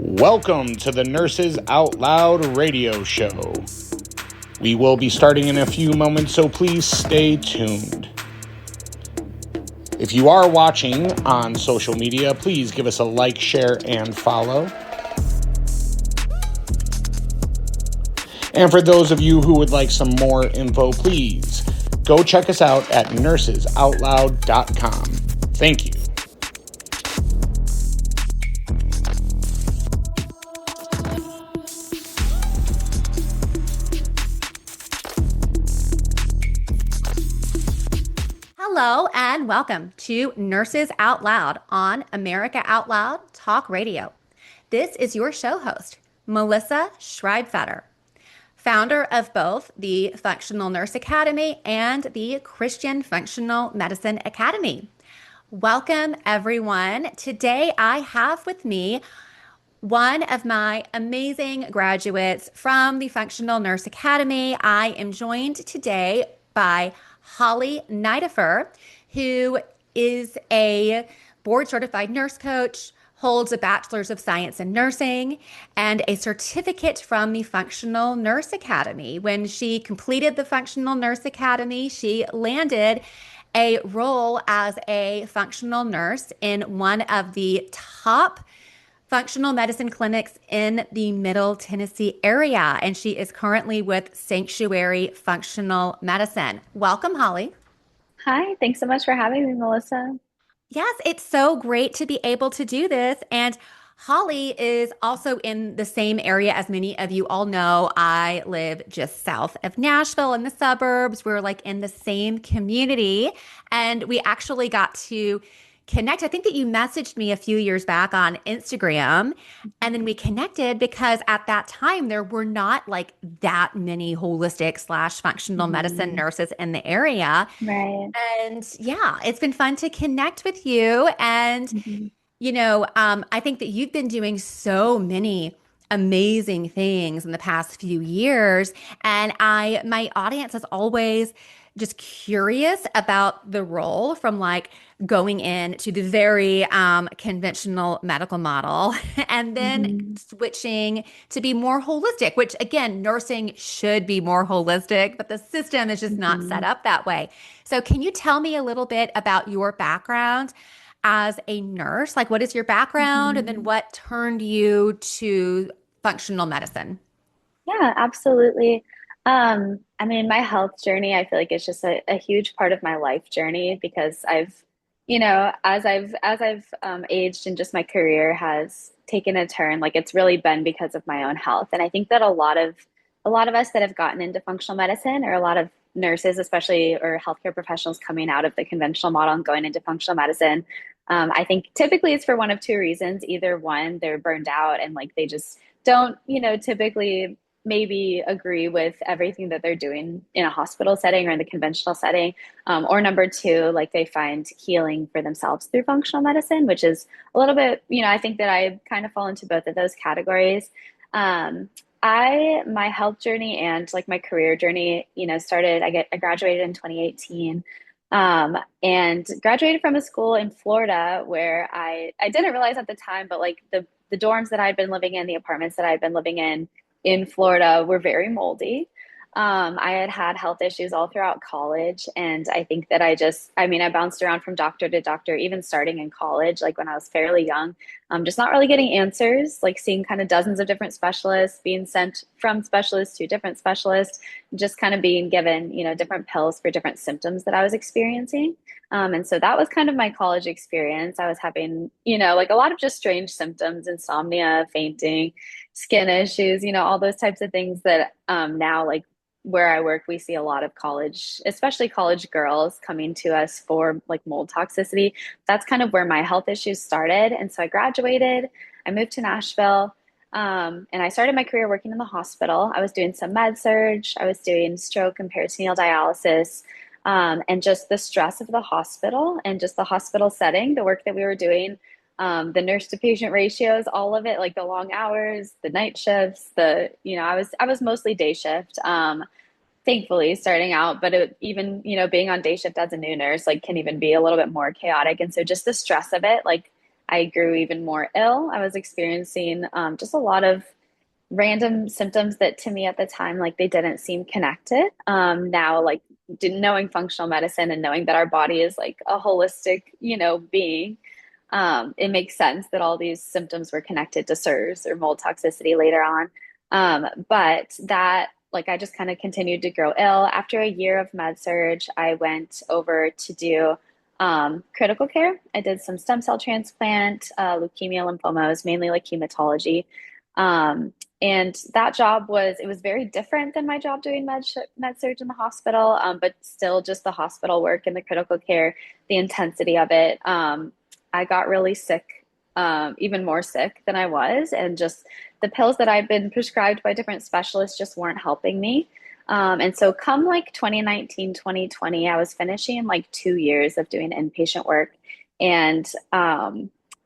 Welcome to the Nurses Out Loud radio show. We will be starting in a few moments, so please stay tuned. If you are watching on social media, please give us a like, share, and follow. And for those of you who would like some more info, please go check us out at nursesoutloud.com. Thank you. Hello and welcome to Nurses Out Loud on America Out Loud Talk Radio. This is your show host, Melissa Schreibfetter, founder of both the Functional Nurse Academy and the Christian Functional Medicine Academy. Welcome, everyone. Today I have with me one of my amazing graduates from the Functional Nurse Academy. I am joined today by Holly Nidifer, who is a board-certified nurse coach, holds a Bachelor's of Science in Nursing, and a certificate from the Functional Nurse Academy. When she completed the Functional Nurse Academy, she landed a role as a functional nurse in one of the top functional medicine clinics in the Middle Tennessee area, and she is currently with Sanctuary Functional Medicine. Welcome, Holly. Hi, thanks so much for having me, Melissa. Yes, it's so great to be able to do this. And Holly is also in the same area as many of you all know. I live just south of Nashville in the suburbs. We're like in the same community, and we actually got to connect. I think that you messaged me a few years back on Instagram, and then we connected because at that time there were not like that many holistic / functional medicine nurses in the area. Right. And yeah, it's been fun to connect with you. And I think that you've been doing so many amazing things in the past few years. And my audience is always just curious about the role from like going into the very conventional medical model and then switching to be more holistic, which again, nursing should be more holistic, but the system is just not set up that way. So can you tell me a little bit about your background as a nurse? Like, what is your background? And then what turned you to functional medicine? Yeah, absolutely. I mean, my health journey, I feel like it's just a huge part of my life journey because as I've aged and just my career has taken a turn, like it's really been because of my own health. And I think that a lot of us that have gotten into functional medicine, or a lot of nurses, especially, or healthcare professionals coming out of the conventional model and going into functional medicine, I think typically it's for one of two reasons. Either one, they're burned out and like they just don't, typically maybe agree with everything that they're doing in a hospital setting or in the conventional setting. Or number two, like they find healing for themselves through functional medicine, which is a little bit, I think that I kind of fall into both of those categories. My health journey and like my career journey, started, I graduated in 2018. And graduated from a school in Florida where I didn't realize at the time, but like the dorms that I'd been living in, the apartments that I'd been living in Florida were very moldy. I had had health issues all throughout college. And I think that I bounced around from doctor to doctor, even starting in college, like when I was fairly young, just not really getting answers, like seeing kind of dozens of different specialists, being sent from specialists to different specialists, just kind of being given, different pills for different symptoms that I was experiencing. And so that was kind of my college experience. I was having, like a lot of just strange symptoms, insomnia, fainting, skin issues, all those types of things that now, like where I work, we see a lot of college, especially college girls coming to us for like mold toxicity. That's kind of where my health issues started. And so I graduated, I moved to Nashville, and I started my career working in the hospital. I was doing some med surge, I was doing stroke and peritoneal dialysis, and just the stress of the hospital and just the hospital setting, the work that we were doing, the nurse to patient ratios, all of it, like the long hours, the night shifts, I was mostly day shift, thankfully starting out, but even, being on day shift as a new nurse, like can even be a little bit more chaotic. And so just the stress of it, like I grew even more ill. I was experiencing just a lot of random symptoms that to me at the time, like they didn't seem connected. Now, like knowing functional medicine and knowing that our body is like a holistic, being, it makes sense that all these symptoms were connected to SIRS or mold toxicity later on. But that, like, I just kind of continued to grow ill. After a year of med surge, I went over to do critical care. I did some stem cell transplant, leukemia, lymphomas, mainly like hematology. Um, and that job it was very different than my job doing med surge in the hospital, but still just the hospital work and the critical care, the intensity of it. I got really sick, even more sick than I was. And just the pills that I've been prescribed by different specialists just weren't helping me. And so come like 2019, 2020, I was finishing like 2 years of doing inpatient work. And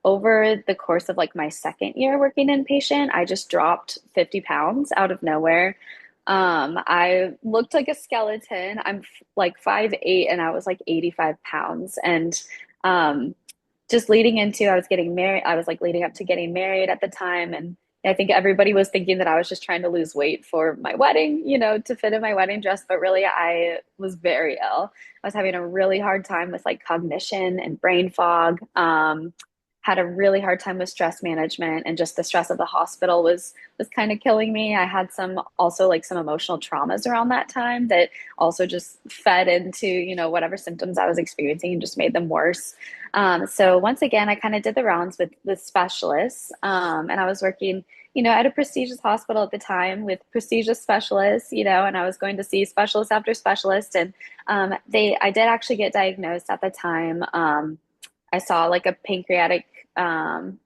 over the course of like my second year working inpatient, I just dropped 50 pounds out of nowhere. I looked like a skeleton. I'm like 5'8" and I was like 85 pounds. And just leading into, I was getting married. I was like leading up to getting married at the time. And I think everybody was thinking that I was just trying to lose weight for my wedding, to fit in my wedding dress. But really, I was very ill. I was having a really hard time with like cognition and brain fog. Had a really hard time with stress management, and just the stress of the hospital was kind of killing me. I had some also like some emotional traumas around that time that also just fed into, whatever symptoms I was experiencing and just made them worse. So once again, I kind of did the rounds with specialists, and I was working, at a prestigious hospital at the time with prestigious specialists, and I was going to see specialist after specialist, and I did actually get diagnosed at the time. I saw like a pancreatic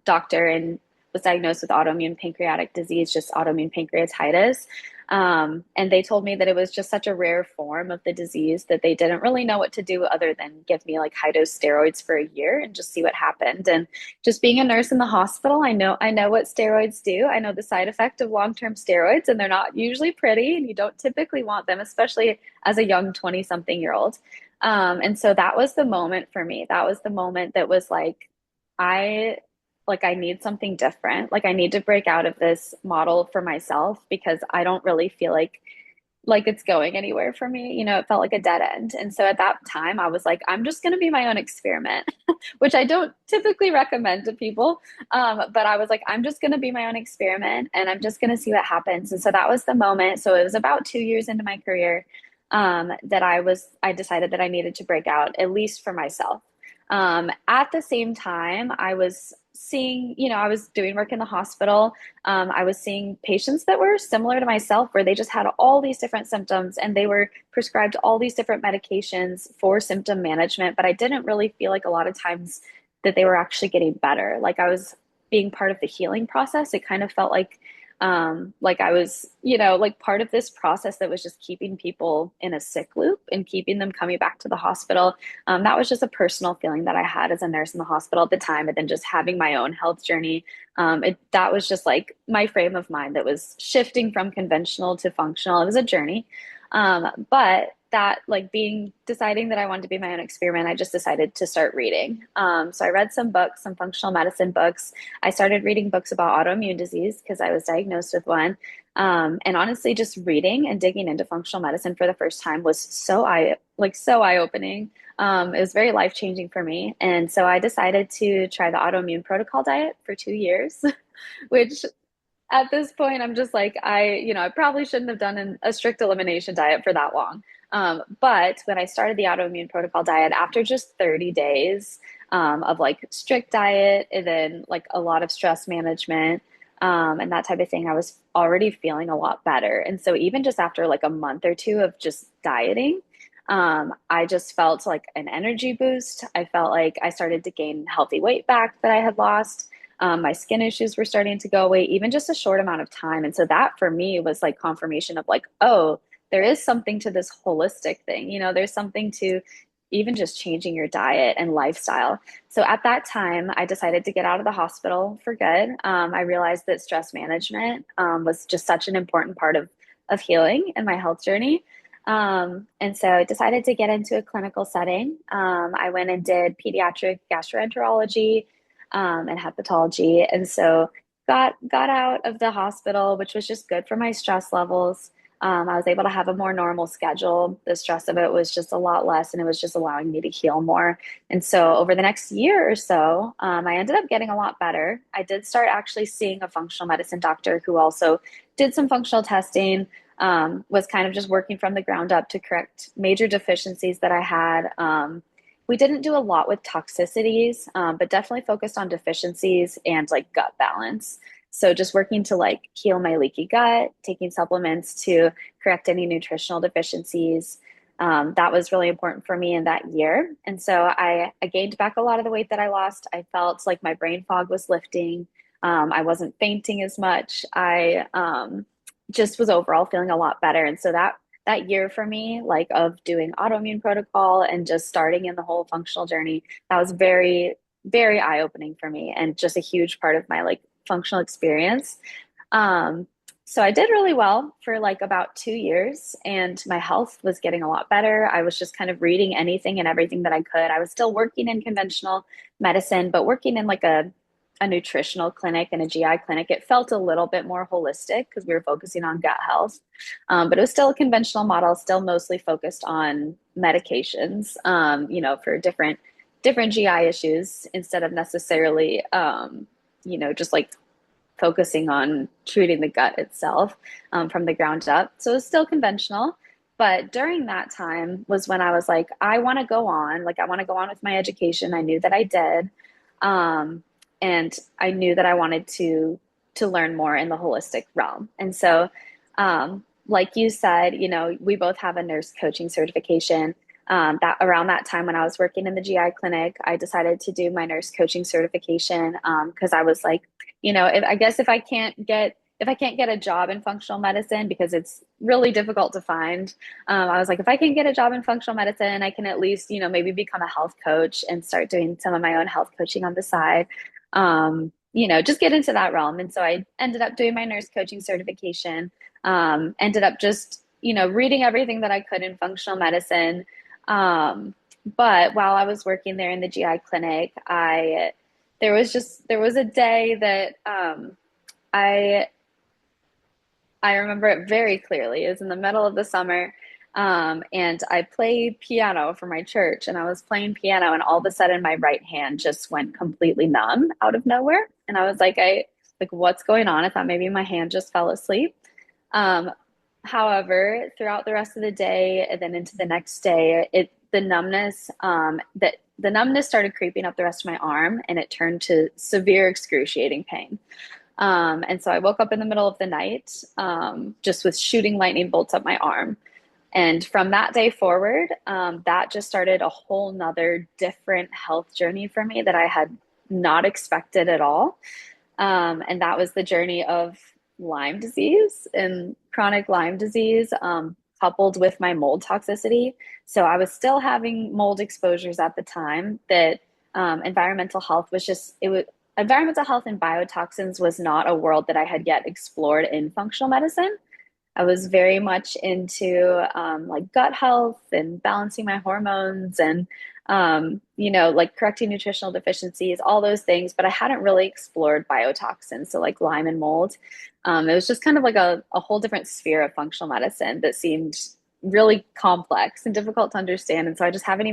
doctor and was diagnosed with autoimmune pancreatic disease, just autoimmune pancreatitis. And they told me that it was just such a rare form of the disease that they didn't really know what to do other than give me like high dose steroids for a year and just see what happened. And just being a nurse in the hospital, I know what steroids do. I know the side effect of long-term steroids, and they're not usually pretty, and you don't typically want them, especially as a young 20-something-year-old. And so that was the moment for me. That was the moment that was like, I I need something different. Like I need to break out of this model for myself because I don't really feel like it's going anywhere for me. It felt like a dead end. And so at that time I was like, I'm just going to be my own experiment, which I don't typically recommend to people. But I was like, I'm just going to be my own experiment and I'm just going to see what happens. And so that was the moment. So it was about 2 years into my career that I decided that I needed to break out, at least for myself. At the same time, I was seeing, I was doing work in the hospital. I was seeing patients that were similar to myself, where they just had all these different symptoms and they were prescribed all these different medications for symptom management. But I didn't really feel like a lot of times that they were actually getting better. Like I was being part of the healing process. It kind of felt like I was, like part of this process that was just keeping people in a sick loop and keeping them coming back to the hospital. That was just a personal feeling that I had as a nurse in the hospital at the time. And then just having my own health journey, that was just like my frame of mind that was shifting from conventional to functional. It was a journey. But that deciding that I wanted to be my own experiment, I just decided to start reading. So I read some books, some functional medicine books. I started reading books about autoimmune disease because I was diagnosed with one. And honestly, just reading and digging into functional medicine for the first time was so eye-opening. It was very life-changing for me. And so I decided to try the autoimmune protocol diet for 2 years, which at this point, I'm just like, I probably shouldn't have done a strict elimination diet for that long. But when I started the autoimmune protocol diet, after just 30 days of like strict diet and then like a lot of stress management and that type of thing, I was already feeling a lot better. And so even just after like a month or two of just dieting, I just felt like an energy boost. I felt like I started to gain healthy weight back that I had lost. My skin issues were starting to go away, even just a short amount of time. And so that for me was like confirmation of like, oh, there is something to this holistic thing. There's something to even just changing your diet and lifestyle. So at that time, I decided to get out of the hospital for good. I realized that stress management was just such an important part of healing and my health journey. And so I decided to get into a clinical setting. I went and did pediatric gastroenterology. and hepatology. And so got out of the hospital, which was just good for my stress levels. I was able to have a more normal schedule. The stress of it was just a lot less, and it was just allowing me to heal more. And so over the next year or so, I ended up getting a lot better. I did start actually seeing a functional medicine doctor who also did some functional testing, was kind of just working from the ground up to correct major deficiencies that I had. We didn't do a lot with toxicities, but definitely focused on deficiencies and like gut balance. So just working to like heal my leaky gut, taking supplements to correct any nutritional deficiencies. That was really important for me in that year. And so I gained back a lot of the weight that I lost. I felt like my brain fog was lifting. I wasn't fainting as much. I just was overall feeling a lot better. And so that year for me, like of doing autoimmune protocol and just starting in the whole functional journey, that was very, very eye-opening for me and just a huge part of my like functional experience. Um, so I did really well for like about 2 years, and my health was getting a lot better. I was just kind of reading anything and everything that I could. I was still working in conventional medicine, but working in like a nutritional clinic and a GI clinic. It felt a little bit more holistic because we were focusing on gut health. But it was still a conventional model, still mostly focused on medications, for different GI issues instead of necessarily, just like focusing on treating the gut itself from the ground up. So it was still conventional. But during that time was when I was like, I want to go on. Like, I want to go on with my education. I knew that I did. And I knew that I wanted to learn more in the holistic realm. And so, like you said, we both have a nurse coaching certification. That around that time when I was working in the GI clinic, I decided to do my nurse coaching certification because I was like, if I can't get a job in functional medicine because it's really difficult to find, I was like, if I can get a job in functional medicine, I can at least, maybe become a health coach and start doing some of my own health coaching on the side. Just get into that realm. And so I ended up doing my nurse coaching certification, ended up just, reading everything that I could in functional medicine. But while I was working there in the GI clinic, there was a day that I I remember it very clearly. It was in the middle of the summer. And I played piano for my church, and I was playing piano, and all of a sudden my right hand just went completely numb out of nowhere. And I was like, what's going on? I thought maybe my hand just fell asleep. Um, However, throughout the rest of the day and then into the next day, the numbness started creeping up the rest of my arm, and it turned to severe excruciating pain. And so I woke up in the middle of the night, just with shooting lightning bolts up my arm. And from that day forward, that just started a whole nother different health journey for me that I had not expected at all. And that was the journey of Lyme disease and chronic Lyme disease, coupled with my mold toxicity. So I was still having mold exposures at the time that environmental health was just, it was, environmental health and biotoxins was not a world that I had yet explored in functional medicine. I was very much into like gut health and balancing my hormones and, like correcting nutritional deficiencies, all those things. But I hadn't really explored biotoxins, so like Lyme and mold. It was just kind of like a whole different sphere of functional medicine that seemed really complex and difficult to understand. And so I hadn't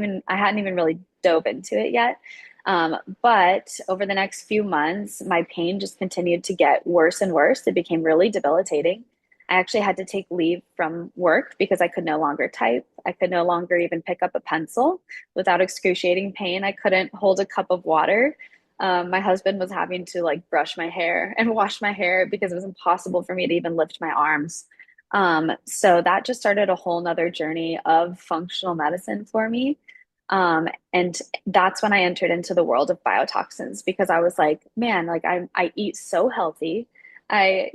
even really dove into it yet. But over the next few months, my pain just continued to get worse and worse. It became really debilitating. I actually had to take leave from work because I could no longer type. I could no longer even pick up a pencil without excruciating pain. I couldn't hold a cup of water. My husband was having to like brush my hair and wash my hair because it was impossible for me to even lift my arms. So that just started a whole nother journey of functional medicine for me. And that's when I entered into the world of biotoxins because I was like, man, like I eat so healthy. I'm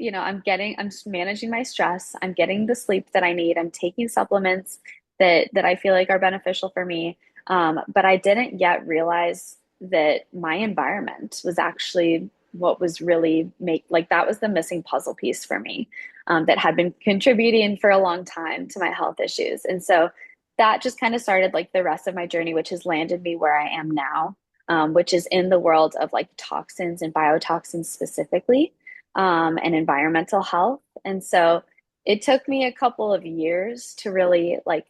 just managing my stress. I'm getting the sleep that I need. I'm taking supplements that I feel like are beneficial for me. But I didn't yet realize that my environment was actually what was really that was the missing puzzle piece for me, that had been contributing for a long time to my health issues. And so that just kind of started like the rest of my journey, which has landed me where I am now. which is in the world of like toxins and biotoxins specifically, and environmental health. And so it took me a couple of years to really like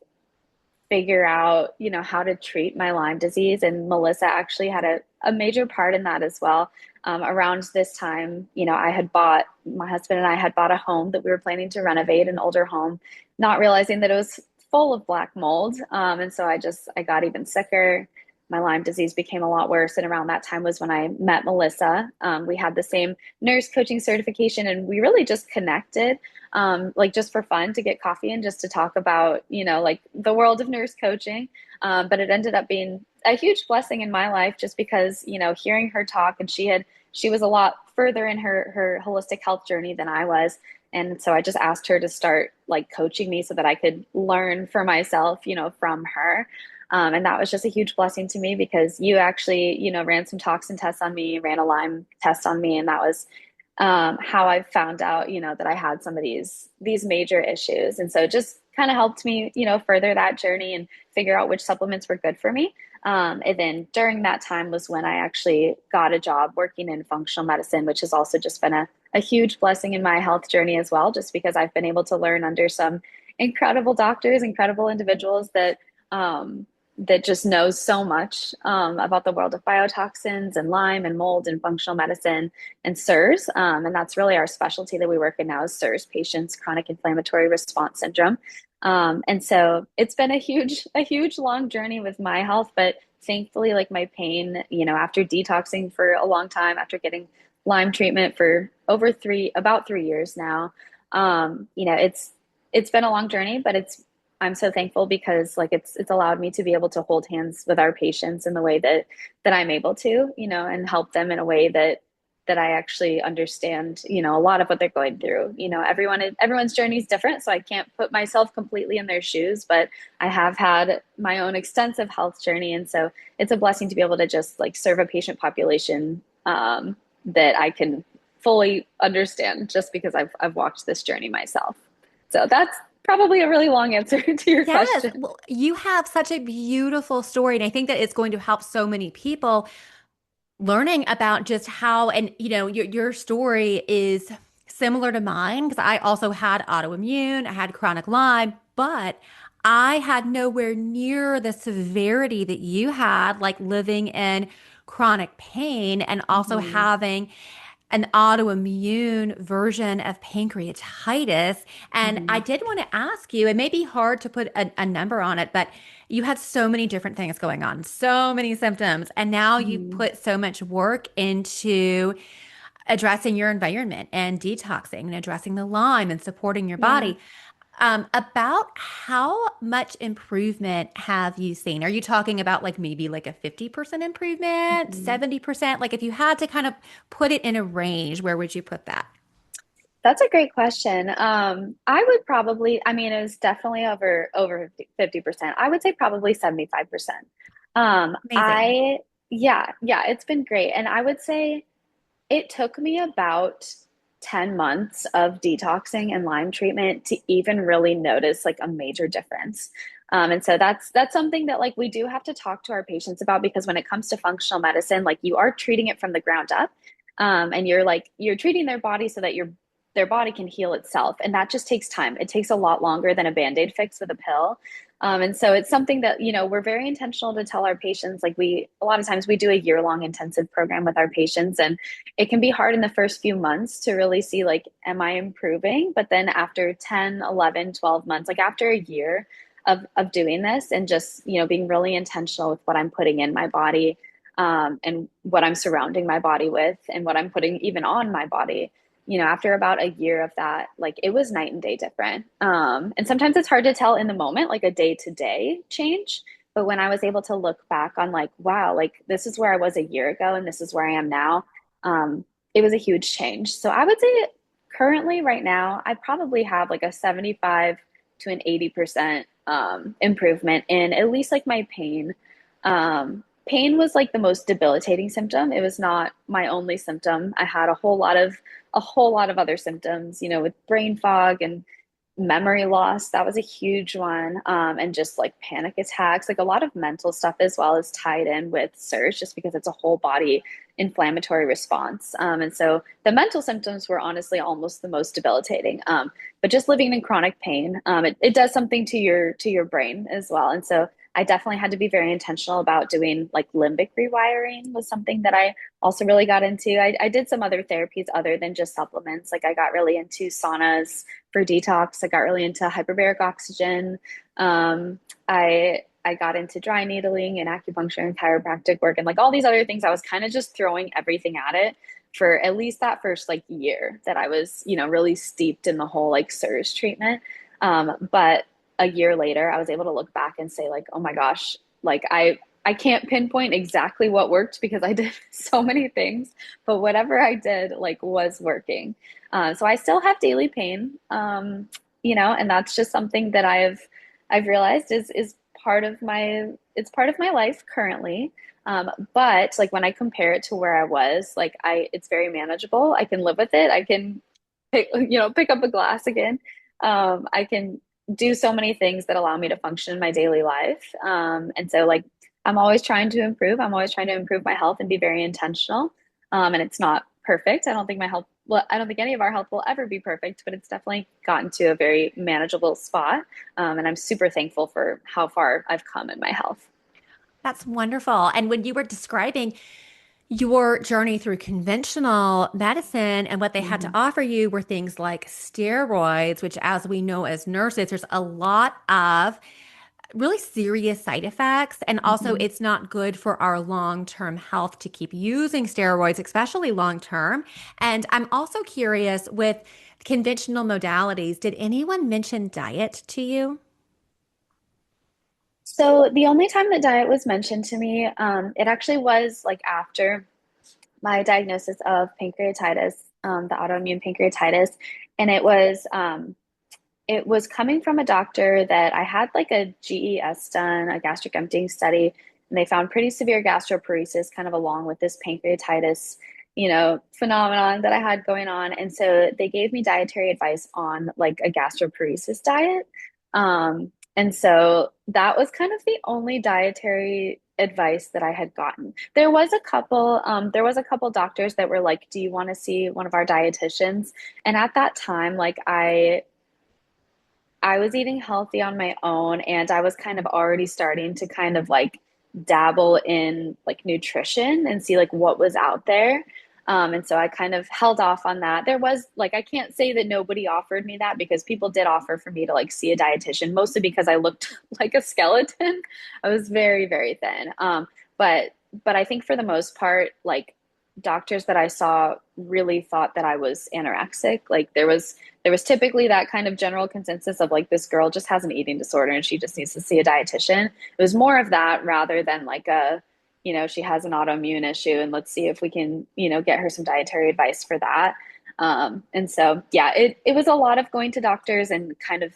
figure out, how to treat my Lyme disease. And Melissa actually had a major part in that as well. Around this time, my husband and I had bought a home that we were planning to renovate, an older home, not realizing that it was full of black mold. And so I got even sicker. My Lyme disease became a lot worse. And around that time was when I met Melissa. We had the same nurse coaching certification, and we really just connected, like just for fun to get coffee and just to talk about, like the world of nurse coaching. But it ended up being a huge blessing in my life just because, hearing her talk, and she was a lot further in her holistic health journey than I was. And so I just asked her to start like coaching me so that I could learn for myself, from her. And that was just a huge blessing to me because you actually, ran some toxin tests on me, ran a Lyme test on me. And that was how I found out, that I had some of these major issues. And so it just kind of helped me, further that journey and figure out which supplements were good for me. And then during that time was when I actually got a job working in functional medicine, which has also just been a huge blessing in my health journey as well, just because I've been able to learn under some incredible doctors, incredible individuals that just knows so much about the world of biotoxins and Lyme and mold and functional medicine and SIRS. And that's really our specialty that we work in now is SIRS patients, chronic inflammatory response syndrome. And so it's been a huge long journey with my health, but thankfully, like my pain, after detoxing for a long time, after getting Lyme treatment for about 3 years now, it's been a long journey, but I'm so thankful because like it's allowed me to be able to hold hands with our patients in the way that I'm able to, and help them in a way that I actually understand, a lot of what they're going through. Everyone's journey is different, so I can't put myself completely in their shoes, but I have had my own extensive health journey, and so it's a blessing to be able to just like serve a patient population that I can fully understand just because I've walked this journey myself. So that's probably a really long answer to your Yes, question. well, you have such a beautiful story, and I think that it's going to help so many people learning about just how, and your story is similar to mine because I also had autoimmune, I had chronic Lyme, but I had nowhere near the severity that you had, like living in chronic pain and also Mhm. having an autoimmune version of pancreatitis. And I Mhm. did want to ask you, it may be hard to put a number on it, but you had so many different things going on, so many symptoms. And now you Mhm. put so much work into addressing your environment and detoxing and addressing the Lyme and supporting your Yeah. body. About how much improvement have you seen? Are you talking about like maybe like a 50% improvement, Mhm. 70%? Like if you had to kind of put it in a range, where would you put that? That's a great question. I would probably, I mean, it was definitely over 50%. I would say probably 75%. Amazing. Yeah, it's been great. And I would say it took me about 10 months of detoxing and Lyme treatment to even really notice like a major difference. And so that's something that like we do have to talk to our patients about because when it comes to functional medicine, like you are treating it from the ground up. And you're treating their body so that their body can heal itself. And that just takes time. It takes a lot longer than a band-aid fix with a pill. And so it's something that, we're very intentional to tell our patients, like a lot of times we do a year-long intensive program with our patients, and it can be hard in the first few months to really see, like, am I improving? But then after 10, 11, 12 months, like after a year of doing this and just, being really intentional with what I'm putting in my body, and what I'm surrounding my body with and what I'm putting even on my body, after about a year of that, like it was night and day different. And sometimes it's hard to tell in the moment, like a day to day change. But when I was able to look back on like, wow, like this is where I was a year ago and this is where I am now, it was a huge change. So I would say currently right now, I probably have like a 75 to an 80% improvement in at least like my pain. Pain was like the most debilitating symptom. It was not my only symptom. I had a whole lot of other symptoms, with brain fog and memory loss, that was a huge one. And just like panic attacks, like a lot of mental stuff as well is tied in with SIRS just because it's a whole body inflammatory response. And so the mental symptoms were honestly almost the most debilitating. But just living in chronic pain, it does something to your brain as well. And so I definitely had to be very intentional about doing like limbic rewiring was something that I also really got into. I did some other therapies other than just supplements. Like I got really into saunas for detox. I got really into hyperbaric oxygen. Um, I got into dry needling and acupuncture and chiropractic work and like all these other things. I was kind of just throwing everything at it for at least that first like year that I was, really steeped in the whole like SIRS treatment. But a year later, I was able to look back and say like, oh my gosh, like I can't pinpoint exactly what worked because I did so many things, but whatever I did like was working. So I still have daily pain, and that's just something that I've realized is part of my life currently. But like when I compare it to where I was, like it's very manageable. I can live with it. I can pick up a glass again. I can do so many things that allow me to function in my daily life. And so like I'm always trying to improve. I'm always trying to improve my health and be very intentional. And it's not perfect. I don't think my health, well, I don't think any of our health will ever be perfect, but it's definitely gotten to a very manageable spot. And I'm super thankful for how far I've come in my health. That's wonderful. And when you were describing your journey through conventional medicine and what they had to Mhm. offer you were things like steroids, which, as we know as nurses, there's a lot of really serious side effects. And also, Mhm. it's not good for our long-term health to keep using steroids, especially long-term. And I'm also curious with conventional modalities, did anyone mention diet to you? So the only time that diet was mentioned to me, it actually was like after my diagnosis of pancreatitis, the autoimmune pancreatitis, and it was coming from a doctor that I had like a GES done, a gastric emptying study, and they found pretty severe gastroparesis kind of along with this pancreatitis, phenomenon that I had going on. And so they gave me dietary advice on like a gastroparesis diet. And so that was kind of the only dietary advice that I had gotten. There was a couple doctors that were like, "Do you want to see one of our dietitians?" And at that time, like I was eating healthy on my own and I was kind of already starting to kind of like dabble in like nutrition and see like what was out there. And so I kind of held off on that. There was like, I can't say that nobody offered me that because people did offer for me to like see a dietitian, mostly because I looked like a skeleton. I was very, very thin. But I think for the most part, like doctors that I saw really thought that I was anorexic. Like there was typically that kind of general consensus of like this girl just has an eating disorder and she just needs to see a dietitian. It was more of that rather than like she has an autoimmune issue and let's see if we can, get her some dietary advice for that. And so yeah, it was a lot of going to doctors and kind of,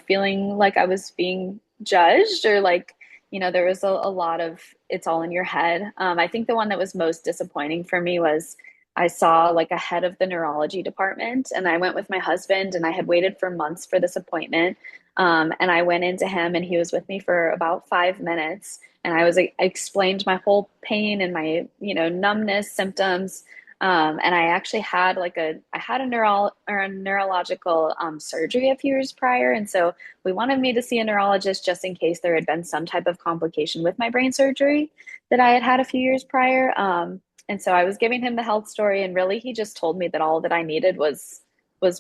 feeling like I was being judged or like, there was a lot of it's all in your head. I think the one that was most disappointing for me was I saw like a head of the neurology department, and I went with my husband, and I had waited for months for this appointment. And I went into him, and he was with me for about 5 minutes. And I explained my whole pain and my, numbness symptoms. And I actually had I had a neurological surgery a few years prior. And so we wanted me to see a neurologist just in case there had been some type of complication with my brain surgery that I had had a few years prior. And so I was giving him the health story, and really he just told me that all that I needed was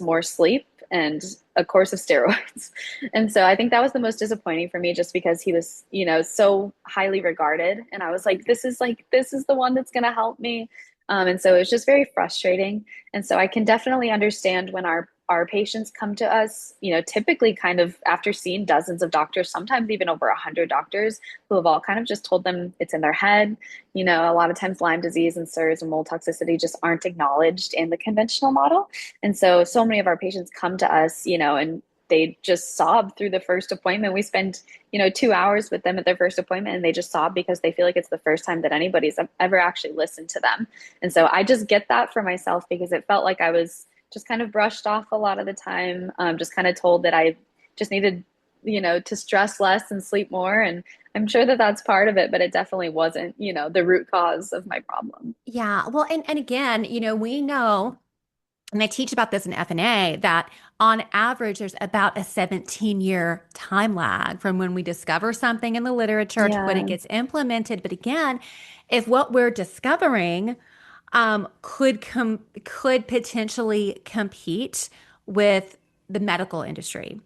more sleep and a course of steroids. And so I think that was the most disappointing for me just because he was, so highly regarded. And I was like, this is the one that's going to help me. And so it was just very frustrating. And so I can definitely understand when our patients come to us, typically kind of after seeing dozens of doctors, sometimes even over 100 doctors who have all kind of just told them it's in their head. A lot of times Lyme disease and SIRS and mold toxicity just aren't acknowledged in the conventional model. And so many of our patients come to us, and they just sob through the first appointment. We spend, 2 hours with them at their first appointment, and they just sob because they feel like it's the first time that anybody's ever actually listened to them. And so I just get that for myself because it felt like I was just kind of brushed off a lot of the time, just kind of told that I just needed, to stress less and sleep more. And I'm sure that that's part of it, but it definitely wasn't, the root cause of my problem. Yeah. Well, and again, we know, and I teach about this in FNA, that on average, there's about a 17-year time lag from when we discover something in the literature to when it Yeah, gets implemented. But again, if what we're discovering could potentially compete with the medical industry,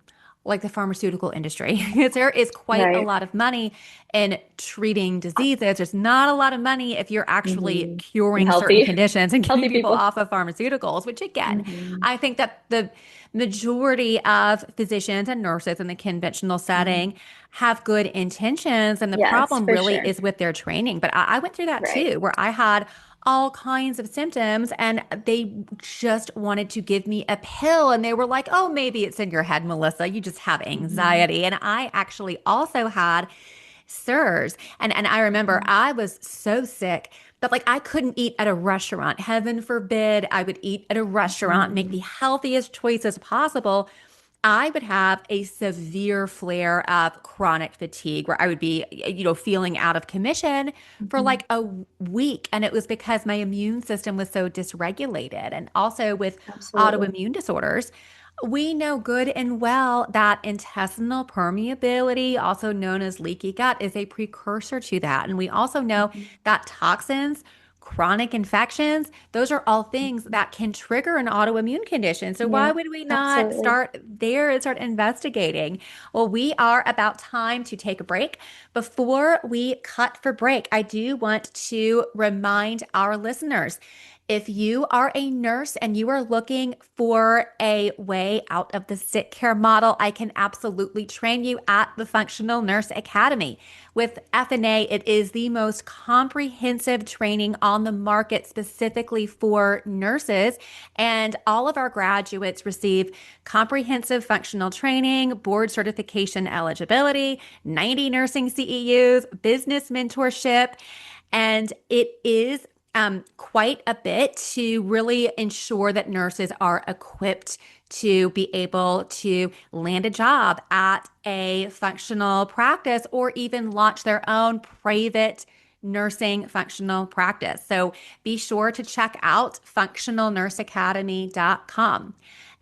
like the pharmaceutical industry. Because there is quite a right. lot of money in treating diseases. There's not a lot of money if you're actually Hmm. And curing certain healthy, conditions and getting healthy people people. off of pharmaceuticals, which again, Hmm. I think that the majority of physicians and nurses in the conventional Hmm. setting have good intentions. And the Yes, problem for really sure. is with their training. But I went through that Right. too, where I had all kinds of symptoms and they just wanted to give me a pill. And they were like, oh, maybe it's in your head, Melissa. You just have Hmm. anxiety. And I actually also had SIRS. And I remember Hmm. I was so sick that like I couldn't eat at a restaurant. Heaven forbid I would eat at a restaurant, make Hmm. the healthiest choices possible. I would have a severe flare of chronic fatigue where I would be, feeling out of commission for Hmm. like a week. And it was because my immune system was so dysregulated. And also with Absolutely. autoimmune disorders, we know good and well that intestinal permeability, also known as leaky gut, is a precursor to that. And we also know Hmm. that toxins, chronic infections, those are all things Hmm. that can trigger an autoimmune condition. So why Yeah, would we not absolutely. start there and start investigating? Well, we are about time to take a break. Before we cut for break, I do want to remind our listeners, if you are a nurse and you are looking for a way out of the sick care model, I can absolutely train you at the Functional Nurse Academy. With FNA, it is the most comprehensive training on the market specifically for nurses. And all of our graduates receive comprehensive functional training, board certification eligibility, 90 nursing CEUs, business mentorship. And it is quite a bit to really ensure that nurses are equipped to be able to land a job at a functional practice or even launch their own private nursing functional practice. So be sure to check out functionalnurseacademy.com.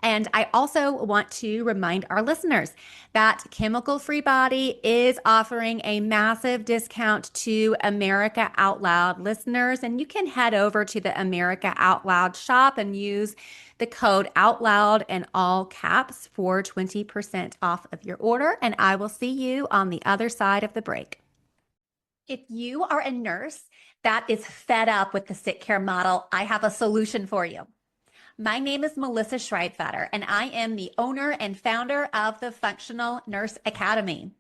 And I also want to remind our listeners that Chemical Free Body is offering a massive discount to America Out Loud listeners. And you can head over to the America Out Loud shop and use the code OUTLOUD in all caps for 20% off of your order. And I will see you on the other side of the break. If you are a nurse that is fed up with the sick care model, I have a solution for you. My name is Melissa Schreibfetter, and I am the owner and founder of the Functional Nurse Academy.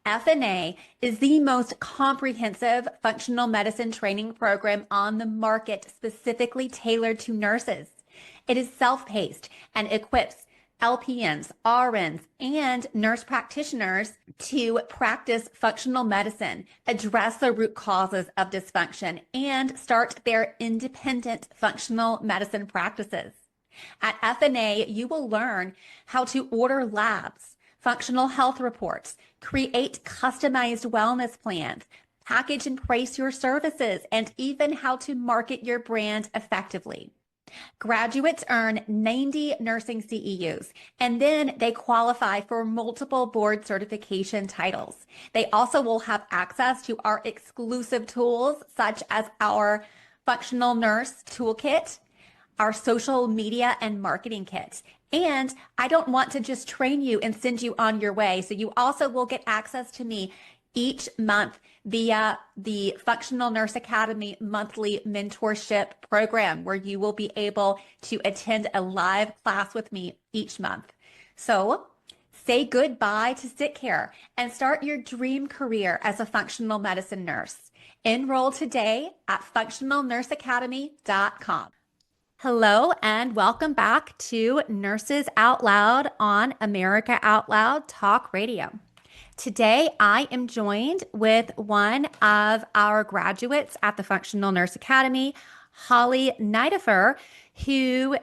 FNA is the most comprehensive functional medicine training program on the market, specifically tailored to nurses. It is self-paced and equips LPNs, RNs, and nurse practitioners to practice functional medicine, address the root causes of dysfunction, and start their independent functional medicine practices. At FNA, you will learn how to order labs, functional health reports, create customized wellness plans, package and price your services, and even how to market your brand effectively. Graduates earn 90 nursing CEUs, and then they qualify for multiple board certification titles. They also will have access to our exclusive tools, such as our Functional Nurse Toolkit, our social media and marketing kit. And I don't want to just train you and send you on your way. So you also will get access to me each month via the Functional Nurse Academy monthly mentorship program, where you will be able to attend a live class with me each month. So say goodbye to sick care and start your dream career as a functional medicine nurse. Enroll today at functionalnurseacademy.com. Hello and welcome back to Nurses Out Loud on America Out Loud Talk Radio. Today, I am joined with one of our graduates at the Functional Nurse Academy, Holly Nidifer, who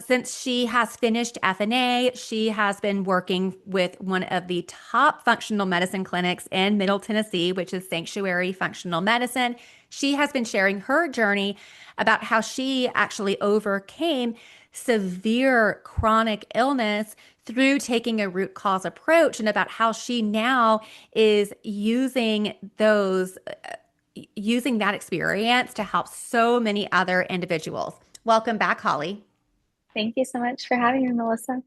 since she has finished FNA, she has been working with one of the top functional medicine clinics in Middle Tennessee, which is Sanctuary Functional Medicine. She has been sharing her journey about how she actually overcame severe chronic illness through taking a root cause approach, and about how she now is using that experience to help so many other individuals. Welcome back, Holly. Thank you so much for having me, Melissa.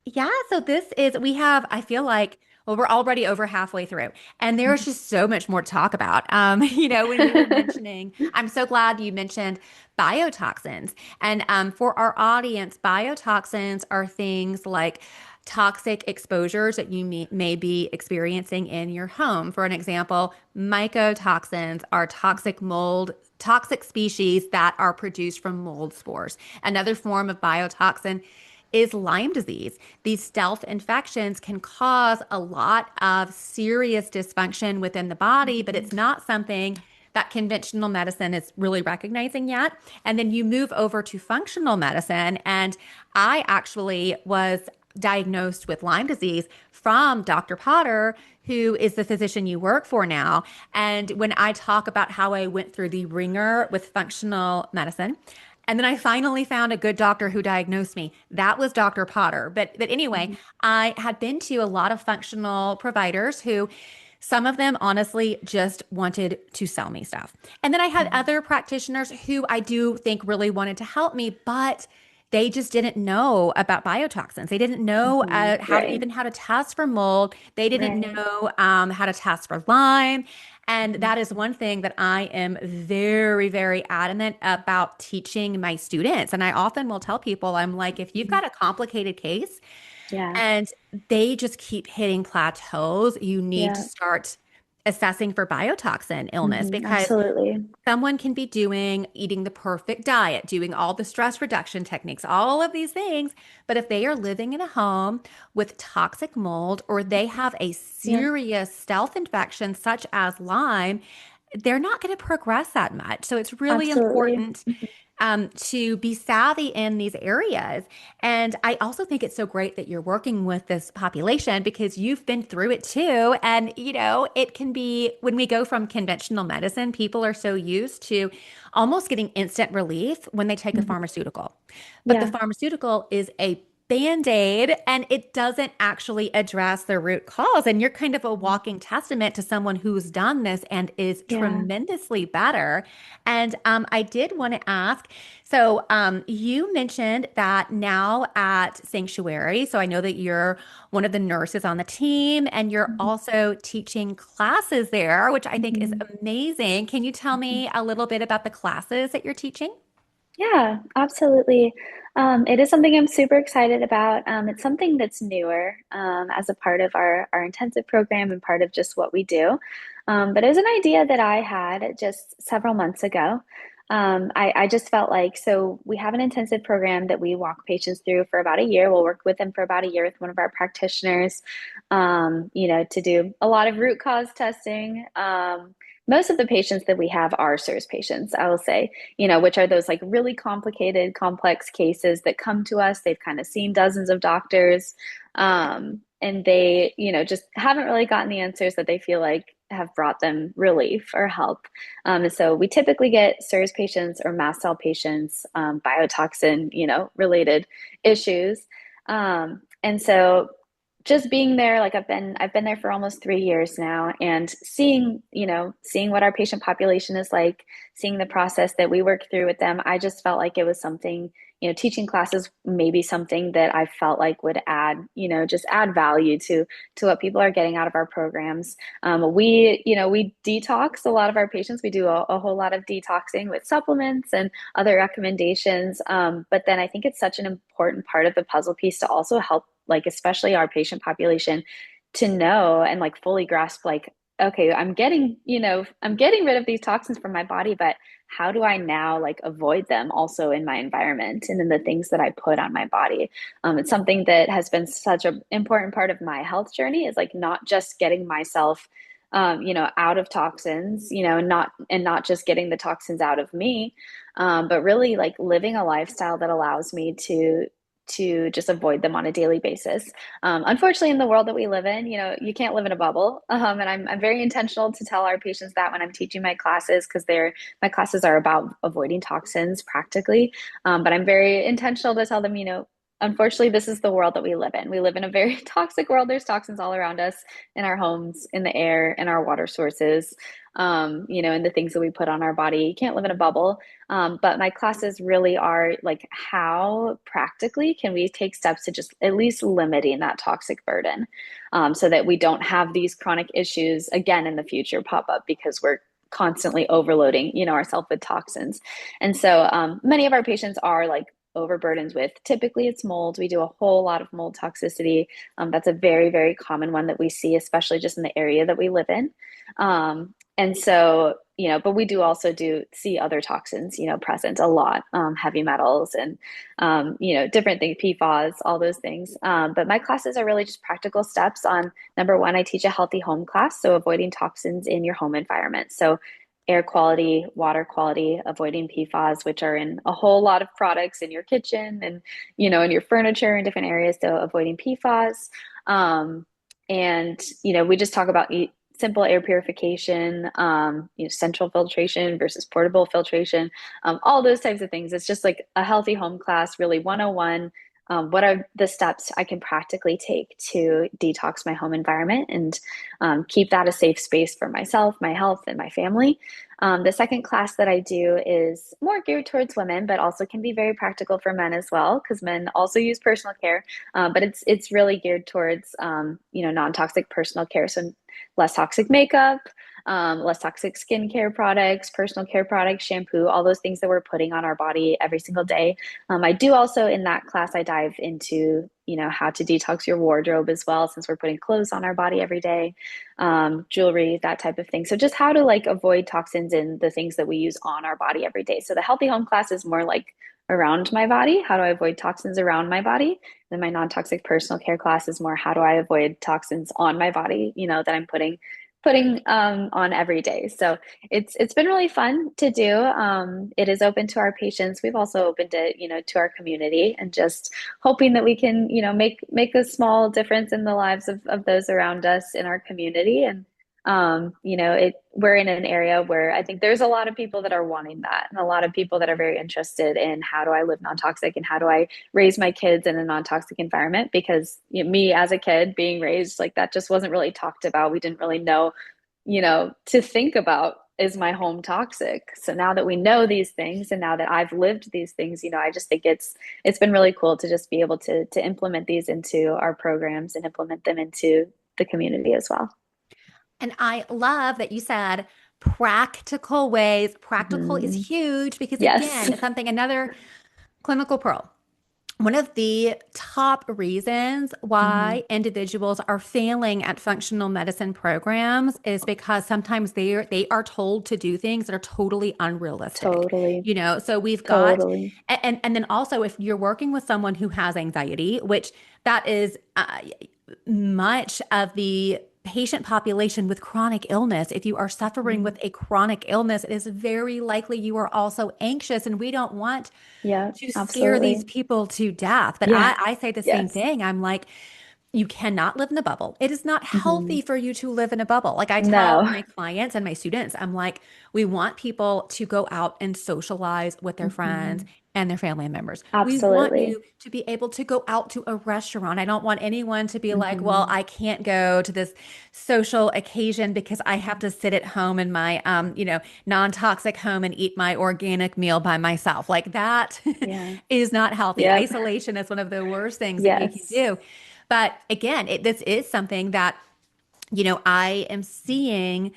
Yeah, so I feel like, well, we're already over halfway through, and there's just so much more to talk about. When we were mentioning, I'm so glad you mentioned biotoxins. And for our audience, biotoxins are things like toxic exposures that you may be experiencing in your home. For an example, mycotoxins are toxic species that are produced from mold spores. Another form of biotoxin is Lyme disease. These stealth infections can cause a lot of serious dysfunction within the body, but it's not something that conventional medicine is really recognizing yet. And then you move over to functional medicine, and I actually was diagnosed with Lyme disease from Dr. Potter, who is the physician you work for now. And when I talk about how I went through the ringer with functional medicine, and then I finally found a good doctor who diagnosed me. That was Dr. Potter. But anyway, I had been to a lot of functional providers who, some of them honestly just wanted to sell me stuff. And then I had other practitioners who I do think really wanted to help me, but they just didn't know about biotoxins. They didn't know Right, how to test for mold. They didn't right. know how to test for Lyme. And that is one thing that I am very, very adamant about teaching my students. And I often will tell people, I'm like, if you've got a complicated case Yeah, and they just keep hitting plateaus, you need to yeah. start assessing for biotoxin illness, because Absolutely. someone can be eating the perfect diet, doing all the stress reduction techniques, all of these things. But if they are living in a home with toxic mold, or they have a Yeah, serious stealth infection such as Lyme, they're not going to progress that much. So it's really absolutely. important to be savvy in these areas. And I also think it's so great that you're working with this population, because you've been through it too. And, it can be, when we go from conventional medicine, people are so used to almost getting instant relief when they take a Mhm. pharmaceutical. But the Yeah, pharmaceutical is a Band-Aid, and it doesn't actually address the root cause. And you're kind of a walking testament to someone who's done this and is yeah. tremendously better. And I did want to ask, so you mentioned that now at Sanctuary, so I know that you're one of the nurses on the team, and you're Mhm. also teaching classes there, which I think is Mhm. amazing. Can you tell me a little bit about the classes that you're teaching? Yeah, absolutely. It is something I'm super excited about. It's something that's newer as a part of our intensive program and part of just what we do. But it was an idea that I had just several months ago. I just felt like, so we have an intensive program that we walk patients through for about a year. We'll work with them for about a year with one of our practitioners, to do a lot of root cause testing. Most of the patients that we have are SIRS patients, I will say, which are those like really complicated, complex cases that come to us. They've kind of seen dozens of doctors, and they, just haven't really gotten the answers that they feel like have brought them relief or help. And so we typically get SIRS patients or mast cell patients, biotoxin, related issues. And so just being there, like I've been there for almost 3 years now, and seeing what our patient population is like, seeing the process that we work through with them, I just felt like it was something, teaching classes, maybe something that I felt like would add, just add value to what people are getting out of our programs. We detox a lot of our patients. We do a whole lot of detoxing with supplements and other recommendations. But then I think it's such an important part of the puzzle piece to also help, like, especially our patient population, to know and like fully grasp, like, okay, I'm getting rid of these toxins from my body, but how do I now like avoid them also in my environment and in the things that I put on my body? It's something that has been such an important part of my health journey, is like not just getting myself out of toxins, not just getting the toxins out of me, but really like living a lifestyle that allows me to just avoid them on a daily basis. Unfortunately, in the world that we live in, you can't live in a bubble. And I'm very intentional to tell our patients that when I'm teaching my classes, because my classes are about avoiding toxins practically. But I'm very intentional to tell them, unfortunately, this is the world that we live in. We live in a very toxic world. There's toxins all around us in our homes, in the air, in our water sources, and the things that we put on our body. You can't live in a bubble. But my classes really are like, how practically can we take steps to just at least limiting that toxic burden, so that we don't have these chronic issues again in the future pop up because we're constantly overloading, ourselves with toxins. And so many of our patients are like overburdened with, typically it's mold. We do a whole lot of mold toxicity. That's a very, very common one that we see, especially just in the area that we live in. And so, but we do also see other toxins, present a lot, heavy metals and, different things, PFAS, all those things. But my classes are really just practical steps on, number one, I teach a healthy home class. So avoiding toxins in your home environment. So air quality, water quality, avoiding PFAS, which are in a whole lot of products in your kitchen and, in your furniture in different areas. So avoiding PFAS. And, we just talk about simple air purification, central filtration versus portable filtration, all those types of things. It's just like a healthy home class, really 101. What are the steps I can practically take to detox my home environment and keep that a safe space for myself, my health, and my family? The second class that I do is more geared towards women, but also can be very practical for men as well, because men also use personal care. But it's really geared towards non-toxic personal care, so less toxic makeup, less toxic skincare products, personal care products, shampoo, all those things that we're putting on our body every single day. I do also in that class, I dive into, how to detox your wardrobe as well, since we're putting clothes on our body every day, jewelry, that type of thing. So just how to like avoid toxins in the things that we use on our body every day. So the healthy home class is more like around my body. How do I avoid toxins around my body? Then my non-toxic personal care class is more, how do I avoid toxins on my body, that I'm putting on every day. So it's been really fun to do. It is open to our patients. We've also opened it, to our community, and just hoping that we can, make a small difference in the lives of those around us in our community. And we're in an area where I think there's a lot of people that are wanting that, and a lot of people that are very interested in, how do I live non-toxic and how do I raise my kids in a non-toxic environment? Because me as a kid being raised like that just wasn't really talked about. We didn't really know, to think about, is my home toxic? So now that we know these things, and now that I've lived these things, I just think it's been really cool to just be able to implement these into our programs and implement them into the community as well. And I love that you said practical ways. Practical is Mhm. huge because, Yes. again, it's something, another clinical pearl. One of the top reasons Mhm. why individuals are failing at functional medicine programs is because sometimes they are told to do things that are totally unrealistic. Totally. So we've got, Totally. and then also if you're working with someone who has anxiety, which that is much of the patient population with chronic illness, if you are suffering Mhm. with a chronic illness, it is very likely you are also anxious, and we don't want Yeah, to scare these absolutely. people to death. But Yeah. I say the same Yes. thing. I'm like, you cannot live in a bubble. It is not Mhm. healthy for you to live in a bubble. Like I tell No. my clients and my students, I'm like, we want people to go out and socialize with their friends Mhm. and their family members. We want Absolutely. you to be able to go out to a restaurant. I don't want anyone to be like, well, Mhm. I can't go to this social occasion because I have to sit at home in my, non-toxic home and eat my organic meal by myself. Like that Yeah. is not healthy. Yep. Isolation is one of the worst things that you can Yes. do. But again, this is something that, I am seeing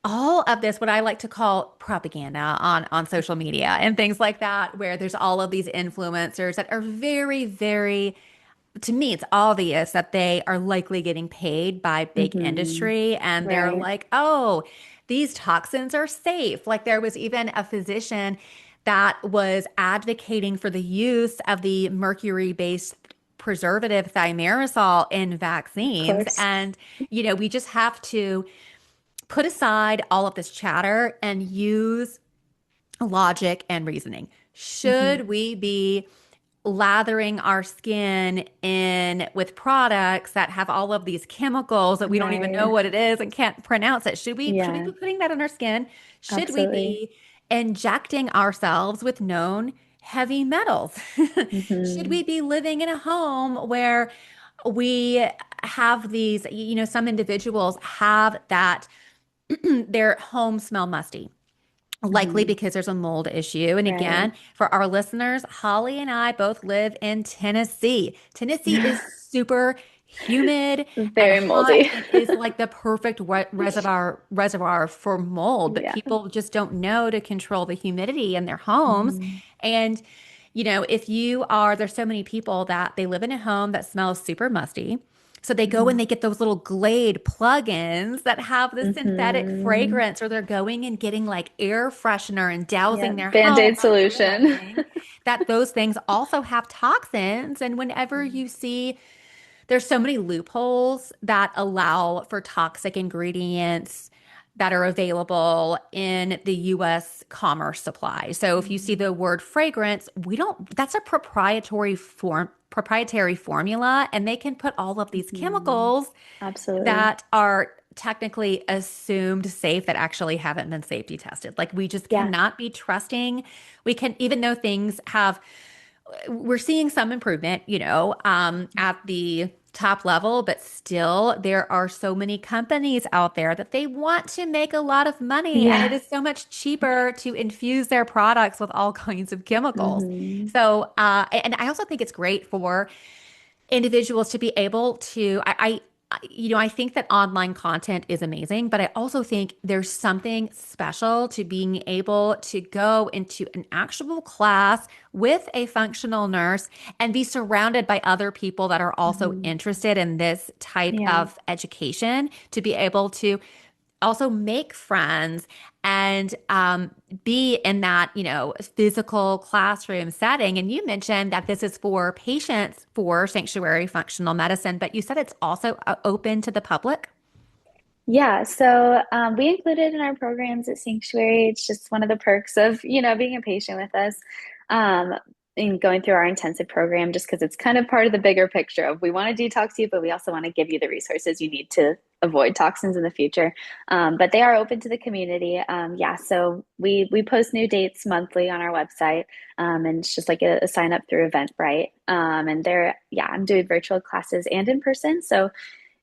all of this, what I like to call propaganda on social media and things like that, where there's all of these influencers that are very, very, to me, it's obvious that they are likely getting paid by big Mhm. industry. And they're Right. like, oh, these toxins are safe. Like there was even a physician that was advocating for the use of the mercury-based preservative thimerosal in Of vaccines. course. And, we just have to put aside all of this chatter and use logic and reasoning. Hmm. Should we be lathering our skin in with products that have all of these chemicals that we don't even know Right. what it is and can't pronounce it? Should we Yeah, be putting that on our skin? Should we absolutely. be injecting ourselves with known heavy metals? Should Hmm. we be living in a home where we have these, some individuals have that their home smell musty, likely Hmm. because there's a mold issue. And Right. again, for our listeners, Holly and I both live in Tennessee. Tennessee is super humid and Very hot moldy. and is like the perfect reservoir for mold, but Yeah. people just don't know to control the humidity in their homes. Hmm. And if there's so many people that they live in a home that smells super musty. So they go and Hmm. they get those little Glade plugins that have the synthetic Hmm. fragrance, or they're going and getting like air freshener and dousing Yeah. their home, Band-Aid not solution. realizing that those things also have toxins. And whenever you see there's so many loopholes that allow for toxic ingredients that are available in the US commerce supply. So if you see Mhm. the word fragrance, that's a proprietary formula, and they can put all of these Mhm. chemicals Absolutely. that are technically assumed safe that actually haven't been safety tested. Like we just Yeah. cannot be trusting. We can, even though we're seeing some improvement, at the top level, but still there are so many companies out there that they want to make a lot of money, and it Yeah. is so much cheaper to infuse their products with all kinds of chemicals. Hmm. So, and I also think it's great for individuals to be able to I think that online content is amazing, but I also think there's something special to being able to go into an actual class with a functional nurse and be surrounded by other people that are also Hmm. interested in this type Yeah. of education, to be able to also make friends and be in that, physical classroom setting. And you mentioned that this is for patients for sanctuary functional medicine, but you said it's also open to the public. Yeah, so we included in our programs at Sanctuary. It's just one of the perks of, being a patient with us, um, and going through our intensive program, just because it's kind of part of the bigger picture of we want to detox you, but we also want to give you the resources you need to avoid toxins in the future. But they are open to the community. Yeah, so we post new dates monthly on our website, and it's just like a sign up through Eventbrite. And yeah, I'm doing virtual classes and in person. So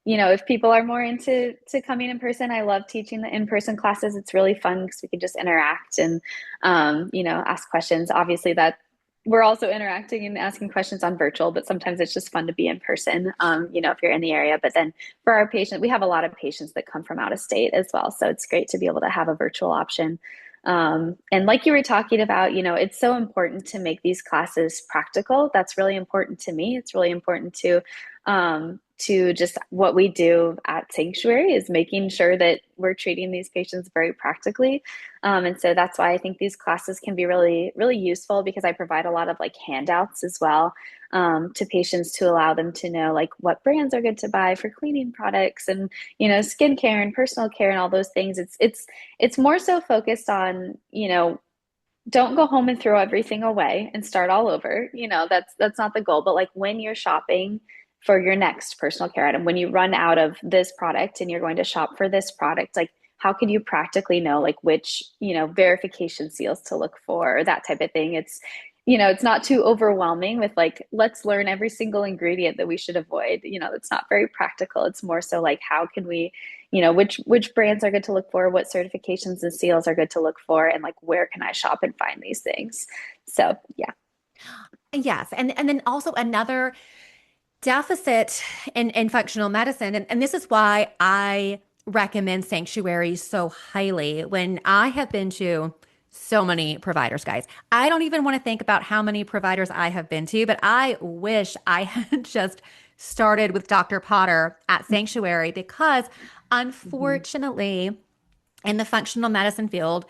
if people are more into coming in person, I love teaching the in-person classes. It's really fun because we can just interact and ask questions. Obviously, that we're also interacting and asking questions on virtual, but sometimes it's just fun to be in person. If you're in the area. But then for our patients, we have a lot of patients that come from out of state as well, so it's great to be able to have a virtual option. And like you were talking about, it's so important to make these classes practical. That's really important to me. It's really important to just what we do at Sanctuary is making sure that we're treating these patients very practically. And so that's why I think these classes can be really, really useful because I provide a lot of like handouts as well, to patients to allow them to know like what brands are good to buy for cleaning products and, skincare and personal care and all those things. It's more so focused on, don't go home and throw everything away and start all over. That's not the goal. But like when you're shopping for your next personal care item, when you run out of this product and you're going to shop for this product, like how can you practically know like which, verification seals to look for or that type of thing? It's not too overwhelming with like, let's learn every single ingredient that we should avoid. It's not very practical. It's more so like, how can we, which brands are good to look for, what certifications and seals are good to look for, and like where can I shop and find these things. So yeah. Yes, and then also another deficit in functional medicine, and this is why I recommend Sanctuary so highly. When I have been to so many providers, guys, I don't even want to think about how many providers I have been to, but I wish I had just started with Dr. Potter at Sanctuary, because Mm-hmm. unfortunately, in the functional medicine field,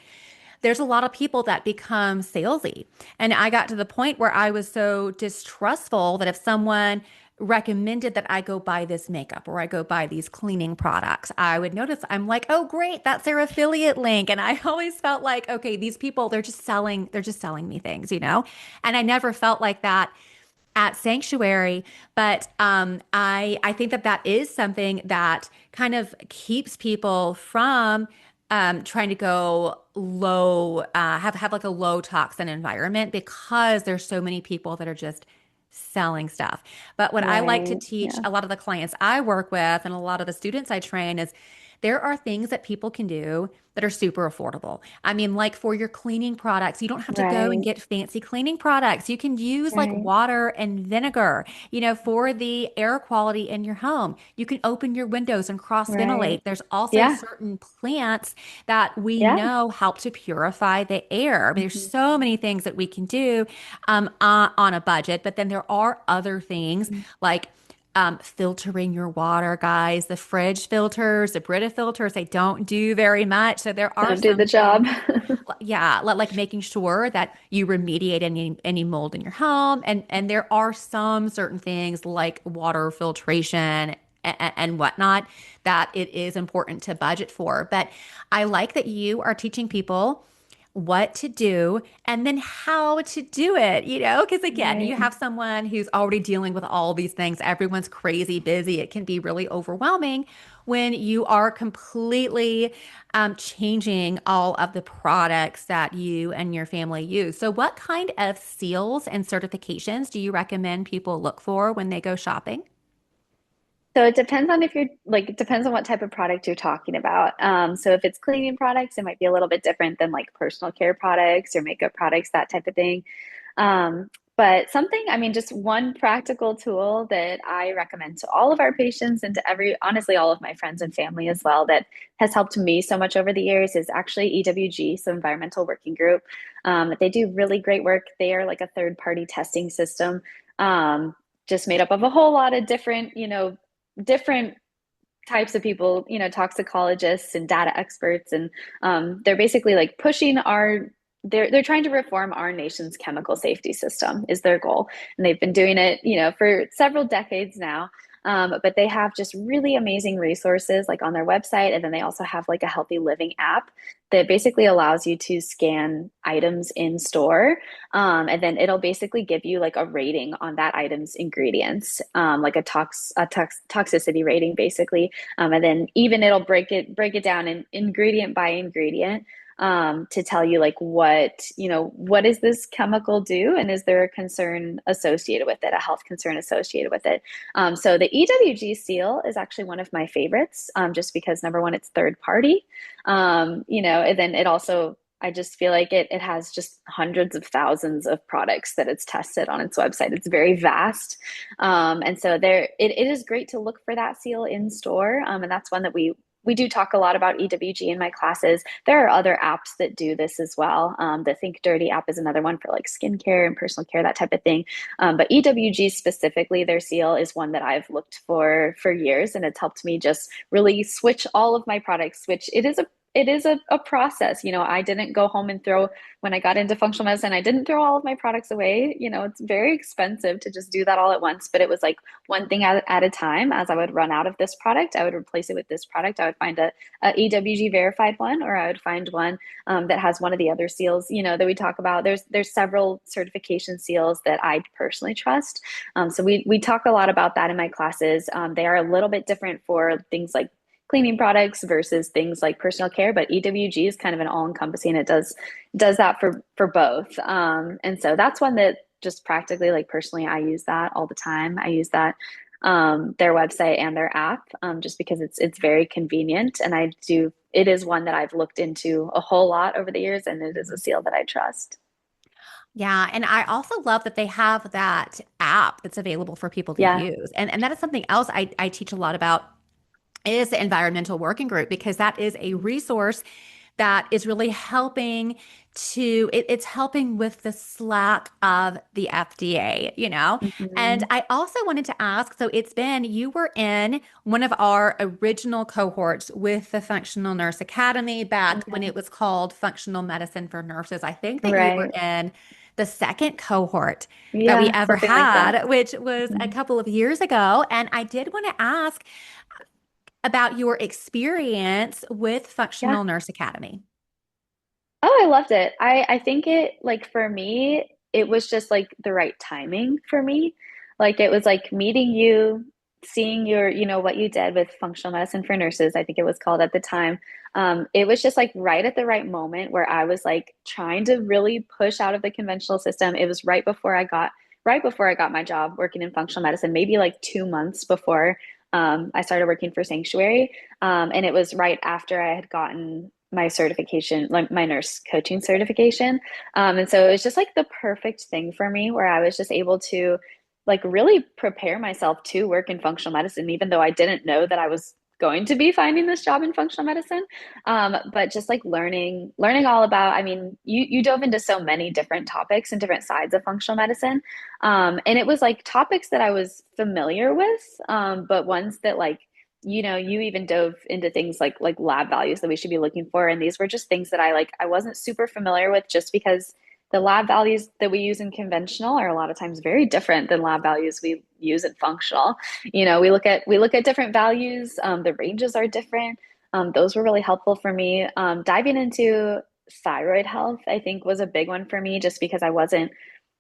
there's a lot of people that become salesy. And I got to the point where I was so distrustful that if someone recommended that I go buy this makeup or I go buy these cleaning products, I would notice I'm like, oh, great, that's their affiliate link. And I always felt like, okay, these people, they're just selling me things, you know? And I never felt like that at Sanctuary, but I think that that is something that kind of keeps people from trying to go low, have like a low toxin environment because there's so many people that are just selling stuff. But what I like to Right. teach Yeah. a lot of the clients I work with and a lot of the students I train is there are things that people can do that are super affordable. I mean, like for your cleaning products, you don't have to go and Right. get fancy cleaning products. You can use like Right. water and vinegar, you know, for the air quality in your home. You can open your windows and cross Right. ventilate. There's also Yeah. certain plants that we Yeah. know help to purify the air. I mean, there's Mhm. so many things that we can do on a budget, but then there are other things like filtering your water, guys. The fridge filters, the Brita filters, they don't do very much. So there are Don't do some the job. things, yeah, like making sure that you remediate any mold in your home, and there are some certain things like water filtration and whatnot that it is important to budget for. But I like that you are teaching people what to do and then how to do it, you know, because again, you Right. have someone who's already dealing with all these things. Everyone's crazy busy. It can be really overwhelming when you are completely changing all of the products that you and your family use. So, what kind of seals and certifications do you recommend people look for when they go shopping? So it depends on if you're like, it depends on what type of product you're talking about. So if it's cleaning products, it might be a little bit different than like personal care products or makeup products, that type of thing. But something, I mean, just one practical tool that I recommend to all of our patients and to honestly, all of my friends and family as well, that has helped me so much over the years is actually EWG, so Environmental Working Group. They do really great work. They are like a third party testing system, just made up of a whole lot of different, different types of people, toxicologists and data experts, and they're basically like pushing they're trying to reform our nation's chemical safety system is their goal, and they've been doing it, for several decades now. But they have just really amazing resources like on their website, and then they also have like a healthy living app that basically allows you to scan items in store, and then it'll basically give you like a rating on that item's ingredients, like toxicity rating basically, and then even it'll break it down in ingredient by ingredient, to tell you like what does this chemical do, and is there a concern associated with it, a health concern associated with it. So the EWG seal is actually one of my favorites, just because number one, it's third party, and then it also, I just feel like it has just hundreds of thousands of products that it's tested on its website. It's very vast. And so it is great to look for that seal in store. And that's one that we do talk a lot about EWG in my classes. There are other apps that do this as well. The Think Dirty app is another one for like skincare and personal care, that type of thing. But EWG specifically, their seal is one that I've looked for years, and it's helped me just really switch all of my products, which it is a process. I didn't go home and when I got into functional medicine, I didn't throw all of my products away. It's very expensive to just do that all at once, but it was like one thing at a time. As I would run out of this product, I would replace it with this product. I would find a EWG verified one, or I would find one that has one of the other seals, that we talk about. There's several certification seals that I personally trust. So we talk a lot about that in my classes. They are a little bit different for things like cleaning products versus things like personal care, but EWG is kind of an all-encompassing. It does that for both. And so that's one that just practically, like personally, I use that all the time. I use that, their website and their app, just because it's very convenient, and it is one that I've looked into a whole lot over the years, and it is a seal that I trust. Yeah, and I also love that they have that app that's available for people to Yeah. use. And that is something else I teach a lot about is the environmental working group because that is a resource that is really helping it's helping with the slack of the FDA, you know? And Mhm. I also wanted to ask, so you were in one of our original cohorts with the Functional Nurse Academy back when Yeah. it was called Functional Medicine for Nurses. I think that you were Right. in the second cohort that we Yeah, ever something like that. had, which was a Mhm. couple of years ago. And I did want to ask about your experience with Yeah. Functional Nurse Academy. Oh, I loved it. I think it like for me, it was just like the right timing for me. Like it was like meeting you, seeing your, what you did with functional medicine for nurses, I think it was called at the time. It was just like right at the right moment where I was like trying to really push out of the conventional system. It was right before I got my job working in functional medicine, maybe like 2 months before I started working for Sanctuary. And it was right after I had gotten my certification, like my nurse coaching certification. And so it was just like the perfect thing for me where I was just able to like really prepare myself to work in functional medicine, even though I didn't know that I was going to be finding this job in functional medicine. But just like learning all about, I mean, you dove into so many different topics and different sides of functional medicine. And it was like topics that I was familiar with, but ones that like you even dove into things like lab values that we should be looking for, and these were just things that I wasn't super familiar with, just because the lab values that we use in conventional are a lot of times very different than lab values we use in functional. We look at different values. The ranges are different. Those were really helpful for me. Diving into thyroid health, I think, was a big one for me, just because I wasn't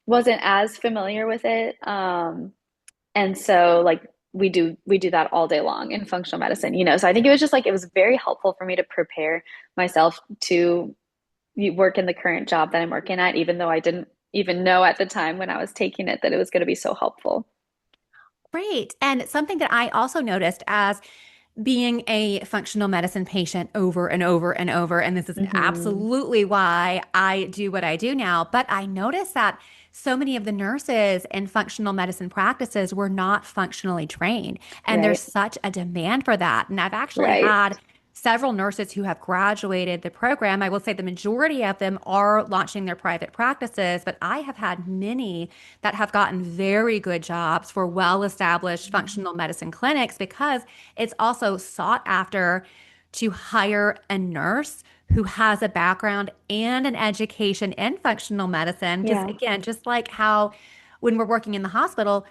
as familiar with it. And so like we do that all day long in functional medicine. So I think it was just like it was very helpful for me to prepare myself to work in the current job that I'm working at, even though I didn't even know at the time when I was taking it that it was going to be so helpful. Great. And something that I also noticed as being a functional medicine patient over and over and over, and this is Hmm. absolutely why I do what I do now, but I noticed that so many of the nurses in functional medicine practices were not functionally trained, and there's Right. such a demand for that. And I've actually Right. had several nurses who have graduated the program. I will say the majority of them are launching their private practices, but I have had many that have gotten very good jobs for well-established functional medicine clinics because it's also sought after to hire a nurse who has a background and an education in functional medicine. Because Yeah. again, just like how when we're working in the hospital,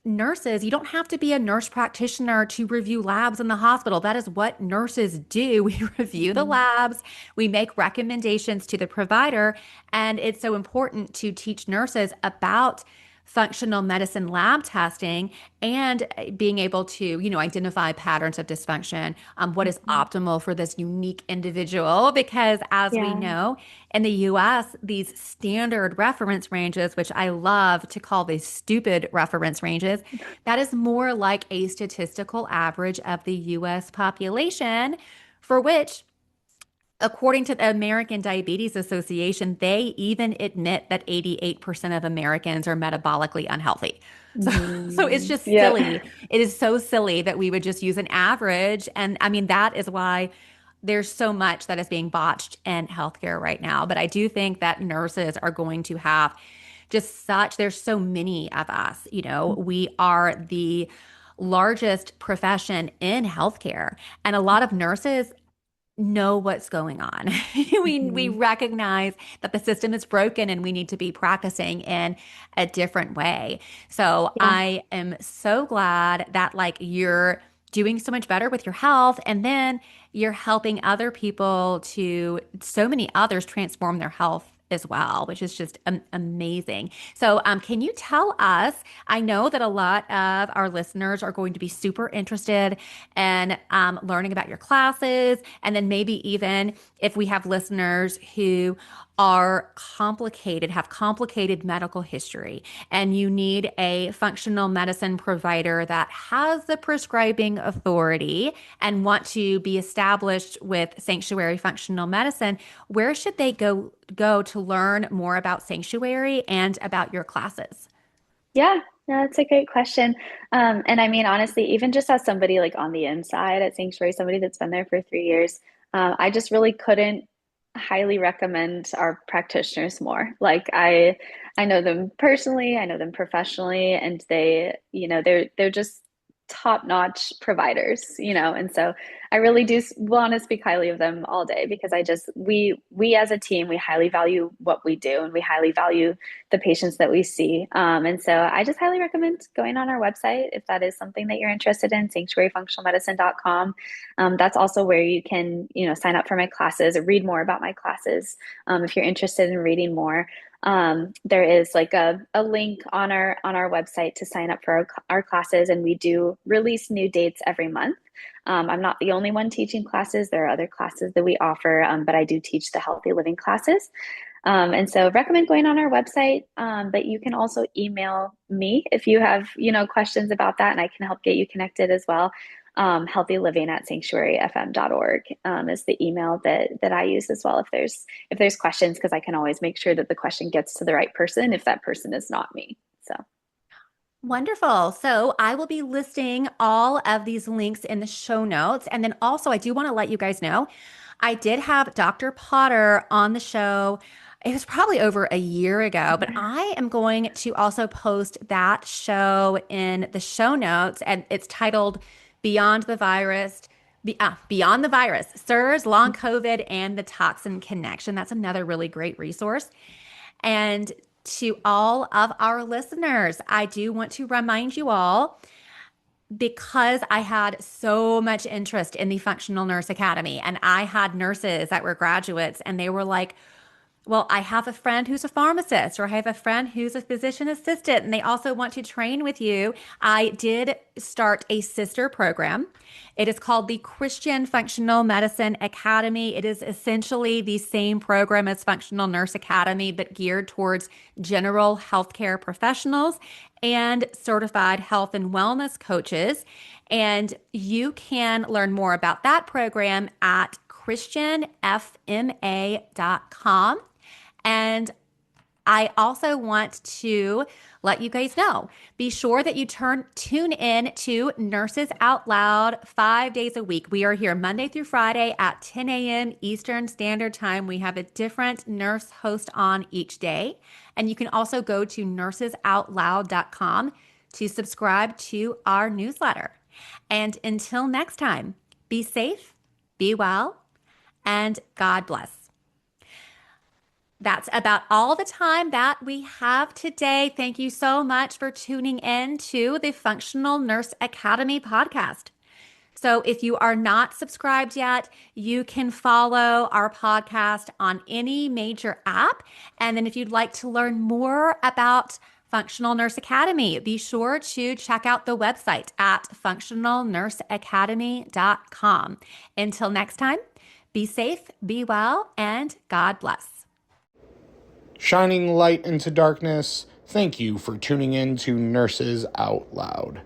nurses, you don't have to be a nurse practitioner to review labs in the hospital. That is what nurses do. We review the Mhm. labs, we make recommendations to the provider, and it's so important to teach nurses about functional medicine lab testing and being able to, identify patterns of dysfunction, what is Mhm. optimal for this unique individual. Because as we Yeah. know, in the US, these standard reference ranges, which I love to call these stupid reference ranges, that is more like a statistical average of the US population, for which according to the American Diabetes Association, they even admit that 88% of Americans are metabolically unhealthy. So it's Hmm. just Yep. silly. It is so silly that we would just use an average. And I mean, that is why there's so much that is being botched in healthcare right now. But I do think that nurses are going to have there's so many of us, we are the largest profession in healthcare. And a lot of nurses know what's going on. We Mhm. recognize that the system is broken and we need to be practicing in a different way. So Yeah. I am so glad that like you're doing so much better with your health, and then you're helping other people to so many others transform their health as well, which is just amazing. So, can you tell us? I know that a lot of our listeners are going to be super interested in learning about your classes, and then maybe even if we have listeners who have complicated medical history, and you need a functional medicine provider that has the prescribing authority and want to be established with Sanctuary Functional Medicine, where should they go to learn more about Sanctuary and about your classes? Yeah, no, that's a great question. And I mean, honestly, even just as somebody like on the inside at Sanctuary, somebody that's been there for 3 years, I just really couldn't. highly recommend our practitioners more. Like I know them personally, I know them professionally, and they're just top-notch providers, and so I really do want to speak highly of them all day because we as a team, we highly value what we do and we highly value the patients that we see. And so I just highly recommend going on our website if that is something that you're interested in, sanctuaryfunctionalmedicine.com. That's also where you can, sign up for my classes or read more about my classes. If you're interested in reading more, there is like a link on our website to sign up for our classes, and we do release new dates every month. I'm not the only one teaching classes. There are other classes that we offer, but I do teach the healthy living classes. And so recommend going on our website, but you can also email me if you have, questions about that, and I can help get you connected as well. Healthyliving@sanctuaryfm.org is the email that I use as well if there's questions, because I can always make sure that the question gets to the right person if that person is not me. So Wonderful. So I will be listing all of these links in the show notes. And then also, I do want to let you guys know, I did have Dr. Potter on the show. It was probably over a year ago, but I am going to also post that show in the show notes, and it's titled Beyond the Virus. Beyond the Virus, SIRS, Long COVID, and the Toxin Connection. That's another really great resource. And to all of our listeners, I do want to remind you all, because I had so much interest in the Functional Nurse Academy, and I had nurses that were graduates, and they were like, well, I have a friend who's a pharmacist, or I have a friend who's a physician assistant, and they also want to train with you. I did start a sister program. It is called the Christian Functional Medicine Academy. It is essentially the same program as Functional Nurse Academy, but geared towards general healthcare professionals and certified health and wellness coaches. And you can learn more about that program at christianfma.com. And I also want to let you guys know, be sure that you tune in to Nurses Out Loud 5 days a week. We are here Monday through Friday at 10 a.m. Eastern Standard Time. We have a different nurse host on each day. And you can also go to nursesoutloud.com to subscribe to our newsletter. And until next time, be safe, be well, and God bless. That's about all the time that we have today. Thank you so much for tuning in to the Functional Nurse Academy podcast. So if you are not subscribed yet, you can follow our podcast on any major app. And then if you'd like to learn more about Functional Nurse Academy, be sure to check out the website at functionalnurseacademy.com. Until next time, be safe, be well, and God bless. Shining light into darkness, thank you for tuning in to Nurses Out Loud.